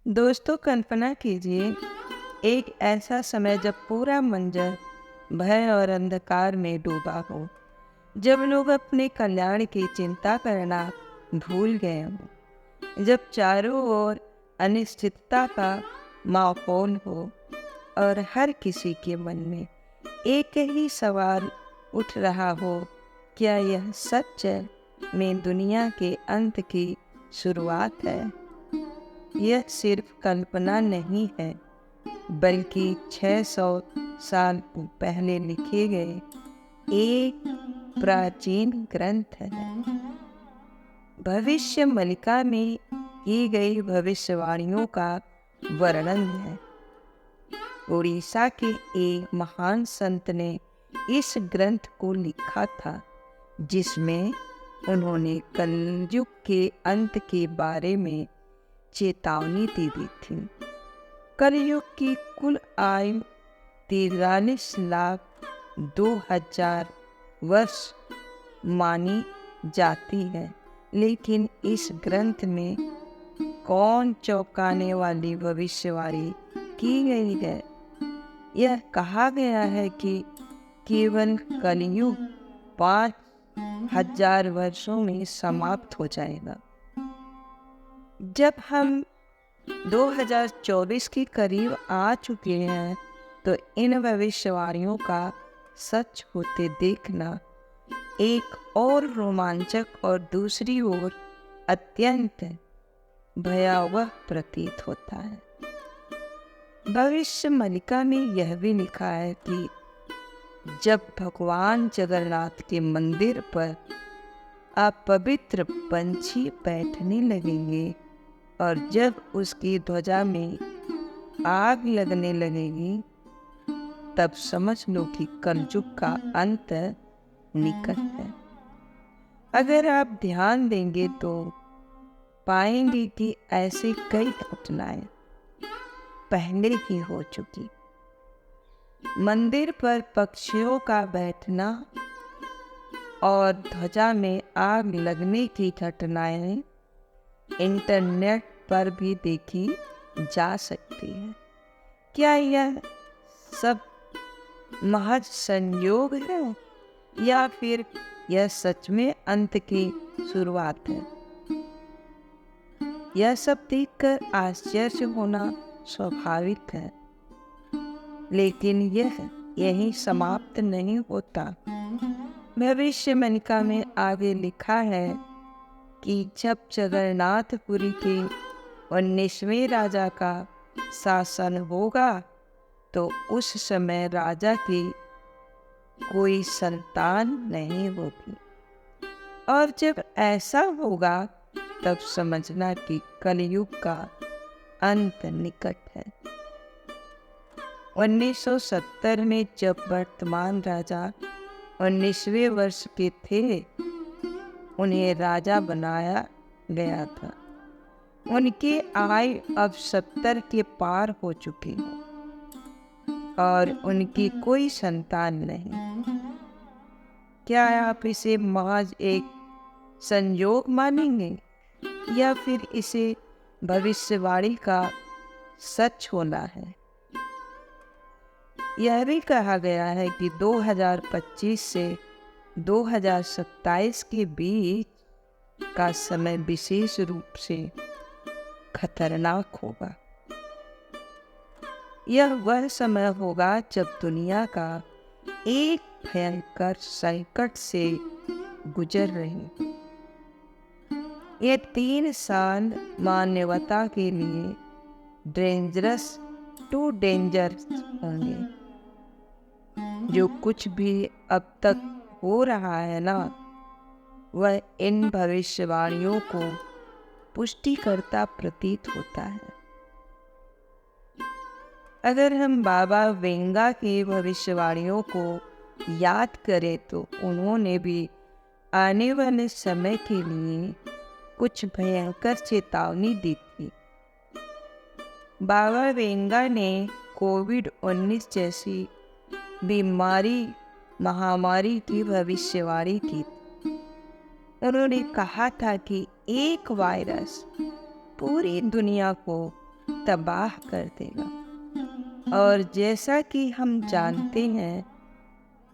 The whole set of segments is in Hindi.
दोस्तों, कल्पना कीजिए एक ऐसा समय जब पूरा मंजर भय और अंधकार में डूबा हो, जब लोग अपने कल्याण की चिंता करना भूल गए हों, जब चारों ओर अनिश्चितता का माहौल हो और हर किसी के मन में एक ही सवाल उठ रहा हो, क्या यह सच में दुनिया के अंत की शुरुआत है? यह सिर्फ कल्पना नहीं है, बल्कि 600 साल पहले लिखे गए एक प्राचीन ग्रंथ है। भविष्य मलिका में की गई भविष्यवाणियों का वर्णन है। उड़ीसा के एक महान संत ने इस ग्रंथ को लिखा था, जिसमें उन्होंने कलयुग के अंत के बारे में चेतावनी दे दी थी। कलयुग की कुल आयु 43,02,000 वर्ष मानी जाती है, लेकिन इस ग्रंथ में कौन चौंकाने वाली भविष्यवाणी की गई है। यह कहा गया है कि केवल कलयुग 5,000 वर्षों में समाप्त हो जाएगा। जब हम 2024 के करीब आ चुके हैं, तो इन भविष्यवाणियों का सच होते देखना एक और रोमांचक और दूसरी ओर अत्यंत भयावह प्रतीत होता है। भविष्य मलिका में यह भी लिखा है कि जब भगवान जगन्नाथ के मंदिर पर अपवित्र पंछी बैठने लगेंगे और जब उसकी ध्वजा में आग लगने लगेगी, तब समझ लो कि कलयुग का अंत निकट है। अगर आप ध्यान देंगे तो पाएंगे कि ऐसी कई घटनाएं पहले ही हो चुकी। मंदिर पर पक्षियों का बैठना और ध्वजा में आग लगने की घटनाएं इंटरनेट पर भी देखी जा सकती है। क्या यह सब महज संयोग है, या फिर यह सच में अंत की शुरुआत है? यह सब देखकर आश्चर्य होना स्वाभाविक है, लेकिन यह यही समाप्त नहीं होता। भविष्य मलिका में आगे लिखा है कि जब जगन्नाथपुरी के 19वें राजा का शासन होगा, तो उस समय राजा की कोई संतान नहीं होगी, और जब ऐसा होगा तब समझना कि कलयुग का अंत निकट है। 1970 में जब वर्तमान राजा 19वें वर्ष के थे, उन्हें राजा बनाया गया था। उनकी आयु अब 70 के पार हो चुकी है और उनकी कोई संतान नहीं। क्या आप इसे महज एक संयोग मानेंगे, या फिर इसे भविष्यवाणी का सच होना है? यह भी कहा गया है कि 2025 से 2027 के बीच का समय विशेष रूप से खतरनाक होगा। यह वह समय होगा जब दुनिया का एक भयंकर संकट से गुजर रही है। ये 3 साल मानवता के लिए डेंजरस टू डेंजरस होंगे। जो कुछ भी अब तक हो रहा है ना, वह इन भविष्यवाणियों को पुष्टि करता प्रतीत होता है। अगर हम बाबा वेंगा की भविष्यवाणियों को याद करें, तो उन्होंने भी आने वाले समय के लिए कुछ भयंकर चेतावनी दी थी। बाबा वेंगा ने कोविड-19 जैसी महामारी की भविष्यवाणी की थी। उन्होंने कहा था कि एक वायरस पूरी दुनिया को तबाह कर देगा। और जैसा कि हम जानते हैं,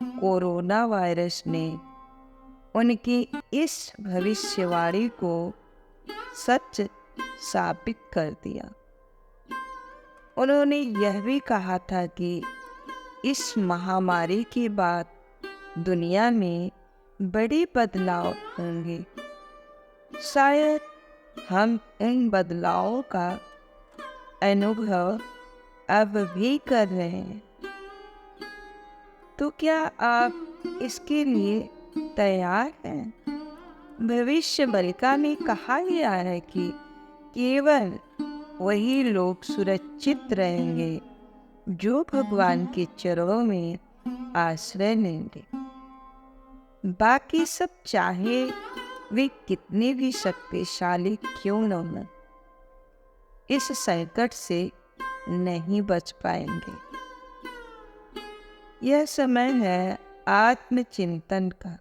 कोरोना वायरस ने उनकी इस भविष्यवाणी को सच साबित कर दिया। उन्होंने यह भी कहा था कि इस महामारी के बाद दुनिया में बड़े बदलाव होंगे। शायद हम इन बदलावों का अनुभव अब भी कर रहे हैं। तो क्या आप इसके लिए तैयार हैं? भविष्य बलिका में कहा गया है कि केवल वही लोग सुरक्षित रहेंगे जो भगवान के चरणों में आश्रय लेंगे। बाकी सब, चाहे वे कितने भी शक्तिशाली क्यों न हों, इस संकट से नहीं बच पाएंगे। यह समय है आत्मचिंतन का।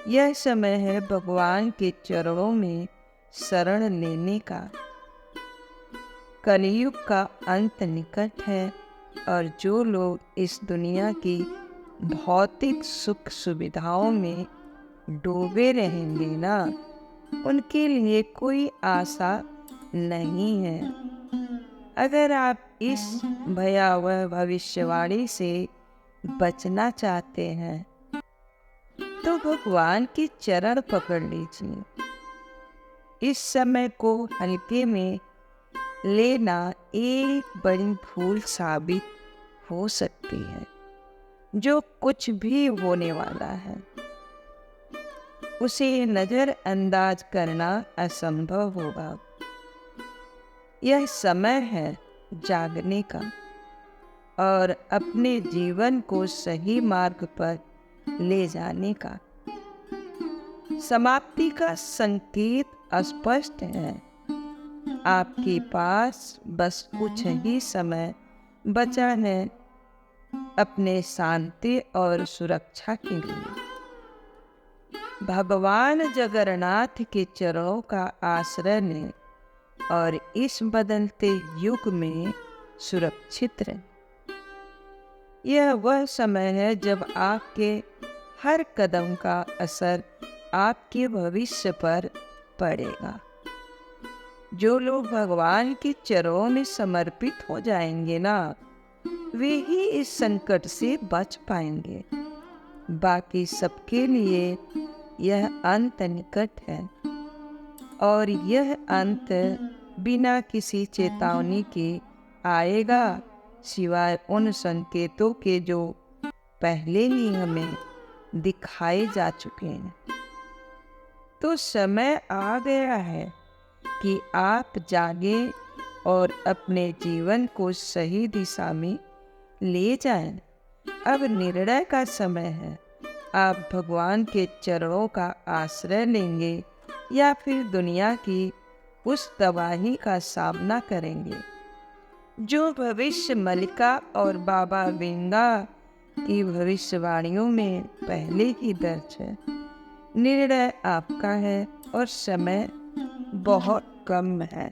यह समय है भगवान के चरणों में शरण लेने का। कलयुग का अंत निकट है और जो लोग इस दुनिया की भौतिक सुख सुविधाओं में डूबे रहेंगे ना, उनके लिए कोई आशा नहीं है। अगर आप इस भयावह भविष्यवाणी से बचना चाहते हैं तो भगवान के चरण पकड़ लीजिए। इस समय को हल्के में लेना एक बड़ी भूल साबित हो सकती है। जो कुछ भी होने वाला है उसे नजरअंदाज करना असंभव होगा। यह समय है जागने का और अपने जीवन को सही मार्ग पर ले जाने का। समाप्ति का संकेत स्पष्ट है। आपके पास बस कुछ ही समय बचा है अपने शांति और सुरक्षा के लिए। भगवान जगन्नाथ के चरणों का आश्रय लें और इस बदलते युग में सुरक्षित रहें। यह वह समय है जब आपके हर कदम का असर आपके भविष्य पर पड़ेगा। जो लोग भगवान के चरणों में समर्पित हो जाएंगे ना, वे ही इस संकट से बच पाएंगे। बाकी सबके लिए यह अंत निकट है और यह अंत बिना किसी चेतावनी के आएगा, सिवाय उन संकेतों के जो पहले ही हमें दिखाए जा चुके हैं। तो समय आ गया है कि आप जागें और अपने जीवन को सही दिशा में ले जाएं। अब निर्णय का समय है। आप भगवान के चरणों का आश्रय लेंगे या फिर दुनिया की उस तबाही का सामना करेंगे जो भविष्य मलिका और बाबा वेंगा की भविष्यवाणियों में पहले ही दर्ज है। निर्णय आपका है और समय बहुत कम है।